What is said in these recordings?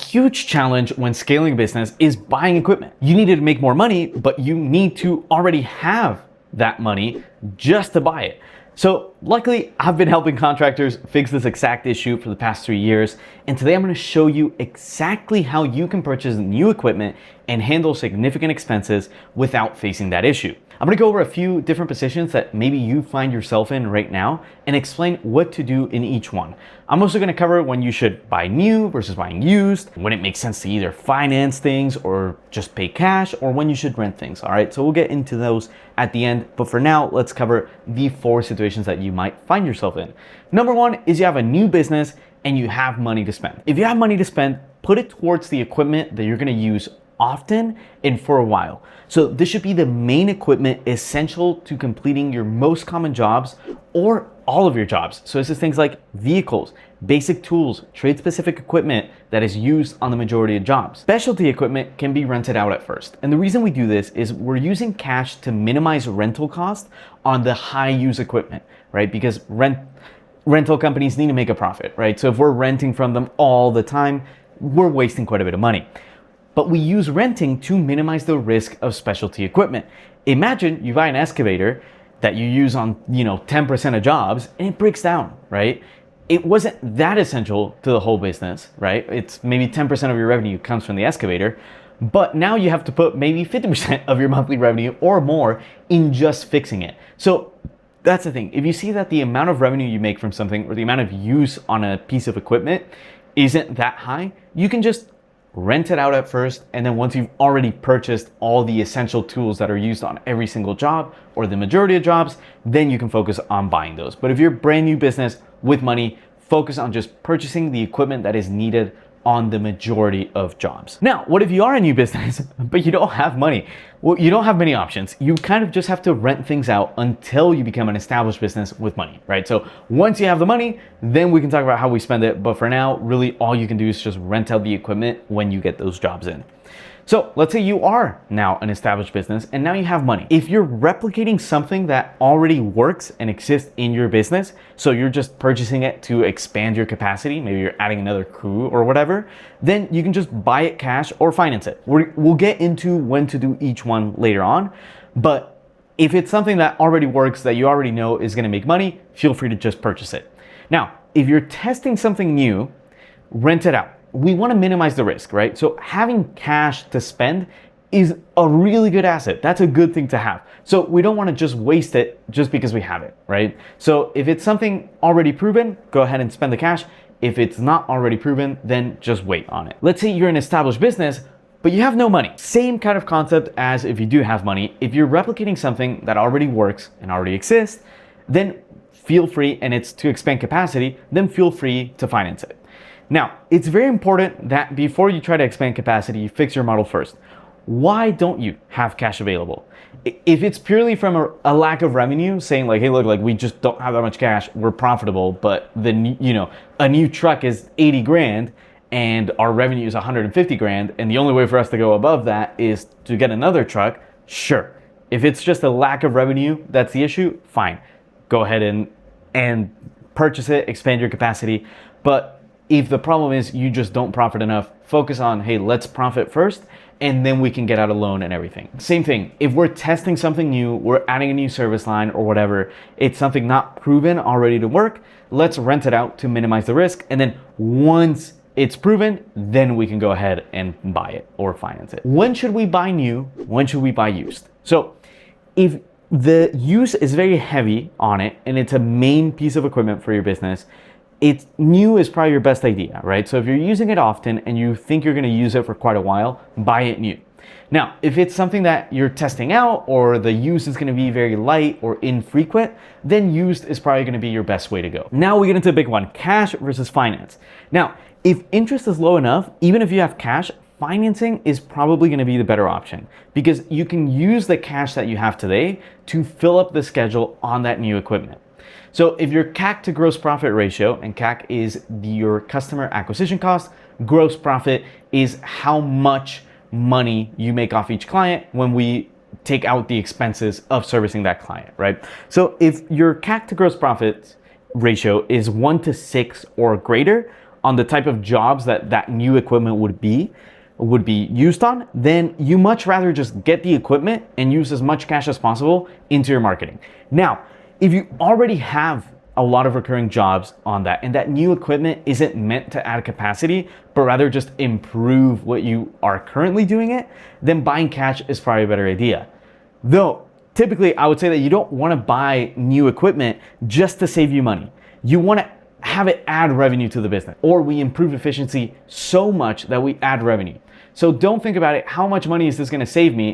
huge challenge when scaling a business is buying equipment. You need to make more money, but you need to already have that money just to buy it. So luckily, I've been helping contractors fix this exact issue for the past 3 years. And today I'm going to show you exactly how you can purchase new equipment and handle significant expenses without facing that issue. I'm going to go over a few different positions that maybe you find yourself in right now and explain what to do in each one. I'm also going to cover when you should buy new versus buying used, when it makes sense to either finance things or just pay cash, or when you should rent things. All right, so we'll get into those at the end. But for now, let's cover the 4 situations that you might find yourself in. Number 1 is you have a new business and you have money to spend. If you have money to spend, put it towards the equipment that you're going to use often and for a while. So this should be the main equipment essential to completing your most common jobs or all of your jobs. So this is things like vehicles, basic tools, trade-specific equipment that is used on the majority of jobs. Specialty equipment can be rented out at first. And the reason we do this is we're using cash to minimize rental costs on the high use equipment, right? Because rental companies need to make a profit, right? So if we're renting from them all the time, we're wasting quite a bit of money. But we use renting to minimize the risk of specialty equipment. Imagine you buy an excavator that you use on, 10% of jobs and it breaks down, right? It wasn't that essential to the whole business, right? It's maybe 10% of your revenue comes from the excavator, but now you have to put maybe 50% of your monthly revenue or more in just fixing it. So that's the thing. If you see that the amount of revenue you make from something or the amount of use on a piece of equipment isn't that high, you can just rent it out at first, and then once you've already purchased all the essential tools that are used on every single job or the majority of jobs, then you can focus on buying those. But if you're a brand new business with money, focus on just purchasing the equipment that is needed on the majority of jobs. Now, what if you are a new business, but you don't have money? Well, you don't have many options. You kind of just have to rent things out until you become an established business with money, right? So once you have the money, then we can talk about how we spend it. But for now, really all you can do is just rent out the equipment when you get those jobs in. So let's say you are now an established business and now you have money. If you're replicating something that already works and exists in your business, so you're just purchasing it to expand your capacity, maybe you're adding another crew or whatever, then you can just buy it cash or finance it. We'll get into when to do each one later on, but if it's something that already works, that you already know is gonna make money, feel free to just purchase it. Now, if you're testing something new, rent it out. We want to minimize the risk, right? So having cash to spend is a really good asset. That's a good thing to have. So we don't want to just waste it just because we have it, right? So if it's something already proven, go ahead and spend the cash. If it's not already proven, then just wait on it. Let's say you're an established business, but you have no money. Same kind of concept as if you do have money. If you're replicating something that already works and already exists, then feel free, and it's to expand capacity, then feel free to finance it. Now, it's very important that before you try to expand capacity, you fix your model first. Why don't you have cash available? If it's purely from a lack of revenue, saying like, hey, look, like we just don't have that much cash, we're profitable, but then, a new truck is 80 grand and our revenue is 150 grand, and the only way for us to go above that is to get another truck, sure. If it's just a lack of revenue, that's the issue, fine. Go ahead and purchase it, expand your capacity. But if the problem is you just don't profit enough, focus on, hey, let's profit first, and then we can get out a loan and everything. Same thing, if we're testing something new, we're adding a new service line or whatever, it's something not proven already to work, let's rent it out to minimize the risk. And then once it's proven, then we can go ahead and buy it or finance it. When should we buy new? When should we buy used? So if the use is very heavy on it and it's a main piece of equipment for your business, it's new is probably your best idea, right? So if you're using it often and you think you're gonna use it for quite a while, buy it new. Now, if it's something that you're testing out or the use is gonna be very light or infrequent, then used is probably gonna be your best way to go. Now we get into the big one, cash versus finance. Now, if interest is low enough, even if you have cash, financing is probably going to be the better option because you can use the cash that you have today to fill up the schedule on that new equipment. So if your CAC to gross profit ratio, and CAC is your customer acquisition cost, gross profit is how much money you make off each client when we take out the expenses of servicing that client, right? So if your CAC to gross profit ratio is 1 to 6 or greater, on the type of jobs that that new equipment would be used on, then you much rather just get the equipment and use as much cash as possible into your marketing. Now, if you already have a lot of recurring jobs on that and that new equipment isn't meant to add capacity, but rather just improve what you are currently doing it, then buying cash is probably a better idea. Though, typically I would say that you don't want to buy new equipment just to save you money. You want to have it add revenue to the business, or we improve efficiency so much that we add revenue. So don't think about it, how much money is this going to save me?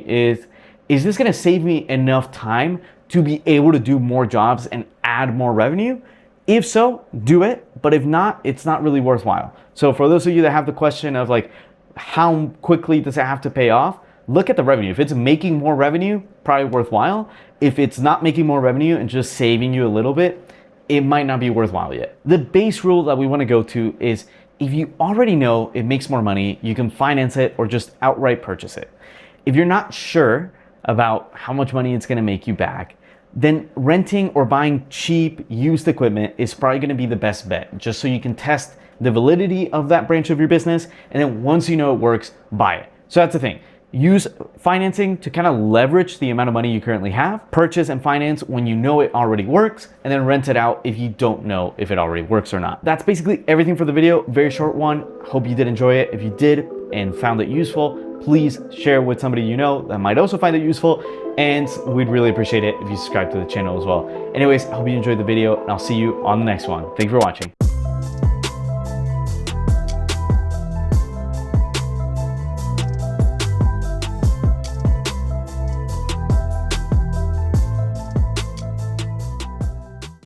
Is this going to save me enough time to be able to do more jobs and add more revenue? If so, do it. But if not, it's not really worthwhile. So for those of you that have the question of like, how quickly does it have to pay off? Look at the revenue. If it's making more revenue, probably worthwhile. If it's not making more revenue and just saving you a little bit, it might not be worthwhile yet. The base rule that we want to go to is if you already know it makes more money, you can finance it or just outright purchase it. If you're not sure about how much money it's going to make you back, then renting or buying cheap used equipment is probably going to be the best bet, just so you can test the validity of that branch of your business. And then once you know it works, buy it. So that's the thing. Use financing to kind of leverage the amount of money you currently have. Purchase and finance when you know it already works, and then rent it out if you don't know if it already works or not. That's basically everything for the video. Very short one. Hope you did enjoy it. If you did and found it useful, please share with somebody you know that might also find it useful. And we'd really appreciate it if you subscribe to the channel as well. Anyways, I hope you enjoyed the video, and I'll see you on the next one. Thank you for watching.